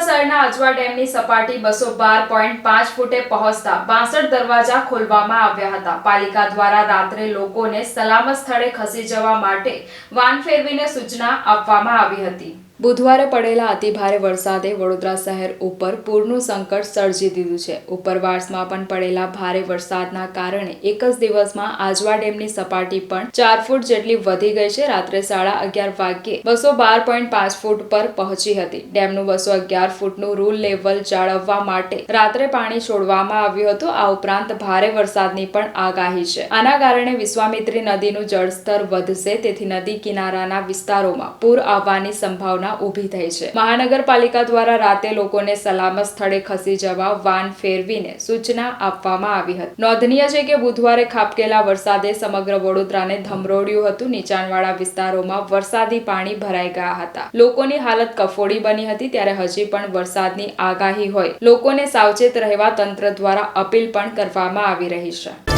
શહેરના અજવા ડેમની સપાટી 212.5 ફૂટે પહોંચતા 62 દરવાજા ખોલવામાં આવ્યા હતા। પાલિકા દ્વારા રાત્રે લોકોને સલામત સ્થળે ખસી જવા માટે વાન ફેરવીને સૂચના આપવામાં આવી હતી। બુધવારે પડેલા અતિભારે વરસાદે વડોદરા શહેર ઉપર પૂરનું સંકટ સર્જી દીધું છે। ઉપરવાસમાં પણ પડેલા ભારે વરસાદના કારણે એક જ દિવસમાં આજવા ડેમની સપાટી પણ 4 ફૂટ જેટલી વધી ગઈ છે। રાત્રે 11:30 વાગ્યે 212.5 ફૂટ પર પહોંચી હતી। ડેમનું 211 ફૂટનું રૂલ લેવલ જાળવવા માટે રાત્રે પાણી છોડવામાં આવ્યું હતું। આ ઉપરાંત ભારે વરસાદની પણ આગાહી છે। આના કારણે વિશ્વામિત્રી નદીનું જળસ્તર વધશે, તેથી નદી કિનારાના વિસ્તારોમાં પૂર આવવાની સંભાવના ઊભી થઈ છે। મહાનગરપાલિકા દ્વારા રાતે લોકોને સલામત સ્થળે ખસી જવા વાન ફેરવીને સૂચના આપવામાં આવી હતી। નોંધનીય છે કે બુધવારે ખાબકેલા વરસાદે સમગ્ર વડોદરાને ધમરોળ્યું હતું। નીચાણવાળા વિસ્તારોમાં વરસાદી પાણી ભરાઈ ગયા હતા। લોકોની હાલત કફોડી બની હતી। ત્યારે હજી પણ વરસાદની આગાહી હોય લોકોને સાવચેત રહેવા તંત્ર દ્વારા અપીલ પણ કરવામાં આવી રહી છે।